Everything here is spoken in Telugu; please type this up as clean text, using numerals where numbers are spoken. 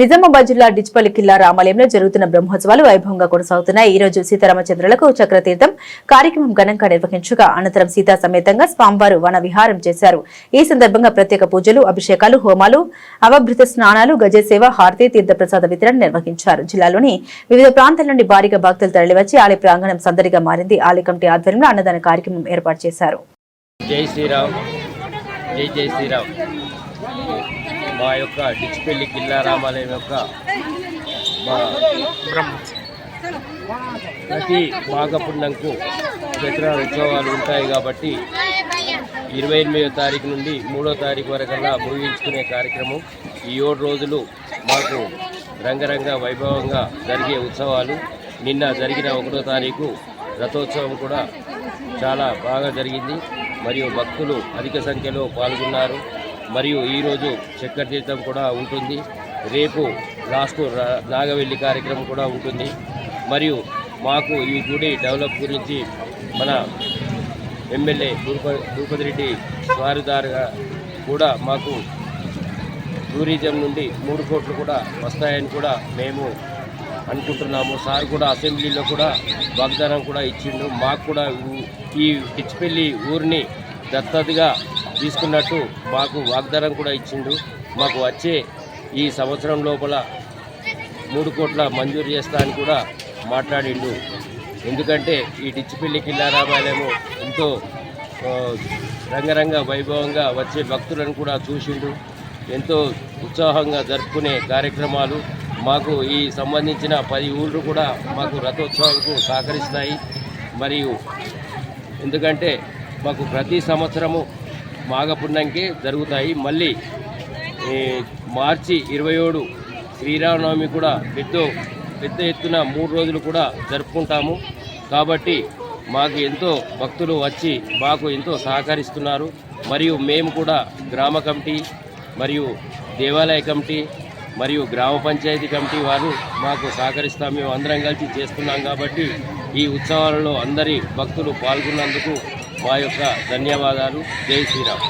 నిజామాబాద్ జిల్లా డిచ్పల్లి కిల్లా రామాలయంలో జరుగుతున్న బ్రహ్మోత్సవాలు వైభవంగా కొనసాగుతున్నాయి. ఈ రోజు సీతారామచంద్రులకు చక్రతీర్థం కార్యక్రమం ఘనంగా నిర్వహించగా అనంతరం సీతా సమేతంగా స్వామివారు వన విహారం చేశారు. ఈ సందర్భంగా ప్రత్యేక పూజలు, అభిషేకాలు, హోమాలు, అవభృత స్నానాలు, గజసేవ, హారతి, తీర్థప్రసాద వితరణ నిర్వహించారు. జిల్లాలోని వివిధ ప్రాంతాల నుండి భారీగా భక్తులు తరలివచ్చి ఆలయ ప్రాంగణం సందడిగా మారింది. ఆలయ కమిటీ ఆధ్వర్యంలో అన్నదాన కార్యక్రమం ఏర్పాటు చేశారు. జై శ్రీరామ్, జై జై శ్రీరామ్. మా యొక్క డిచ్పల్లి కిల్లా రామాలయం యొక్క ప్రతి మాఘపుణ్యంకు దసరా ఉత్సవాలు ఉంటాయి కాబట్టి 28వ తారీఖు నుండి 3వ తారీఖు వరకల్లా ముగించుకునే కార్యక్రమం. ఈ 7 రోజులు మాకు రంగరంగ వైభవంగా జరిగే ఉత్సవాలు. నిన్న జరిగిన 1వ తారీఖు రథోత్సవం కూడా చాలా బాగా జరిగింది. మరియు భక్తులు అధిక సంఖ్యలో పాల్గొన్నారు. మరియు ఈరోజు చక్రతీర్థం కూడా ఉంటుంది. రేపు లాస్ట్ నాగవెల్లి కార్యక్రమం కూడా ఉంటుంది. మరియు మాకు ఈ గుడి డెవలప్ గురించి మన ఎమ్మెల్యే భూపతి రెడ్డి వారిదారుగా కూడా మాకు టూరిజం నుండి 3 కోట్లు కూడా వస్తాయని కూడా మేము అనుకుంటున్నాము. సార్ కూడా అసెంబ్లీలో కూడా వాగ్దానం కూడా ఇచ్చిండు. మాకు కూడా ఈ డిచ్పల్లి ఊరిని దత్తతగా తీసుకున్నట్టు మాకు వాగ్దానం కూడా ఇచ్చిండు. మాకు వచ్చే ఈ సంవత్సరం లోపల 3 కోట్ల మంజూరు చేస్తా అని కూడా మాట్లాడిండు. ఎందుకంటే ఈ డిచ్పల్లి కిల్లా రామాలయము ఎంతో రంగరంగ వైభవంగా వచ్చే భక్తులను కూడా చూసిండు. ఎంతో ఉత్సాహంగా జరుపుకునే కార్యక్రమాలు మాకు ఈ సంబంధించిన 10 ఊళ్ళు కూడా మాకు రథోత్సవాలకు సహకరిస్తాయి. మరియు ఎందుకంటే మాకు ప్రతి సంవత్సరము మాఘపుణ్యంకే జరుగుతాయి. మళ్ళీ మార్చి 27 శ్రీరామనవమి కూడా పెద్ద ఎత్తున 3 రోజులు కూడా జరుపుకుంటాము. కాబట్టి మాకు ఎంతో భక్తులు వచ్చి మాకు ఎంతో సహకరిస్తున్నారు. మరియు మేము కూడా గ్రామ కమిటీ మరియు దేవాలయ కమిటీ మరియు గ్రామ పంచాయతీ కమిటీ వారు మాకు సహకరిస్తాం. మేము అందరం కలిసి చేస్తున్నాం. కాబట్టి ఈ ఉత్సవాలలో అందరి భక్తులు పాల్గొన్నందుకు మా యొక్క ధన్యవాదాలు. జై శ్రీరామ్.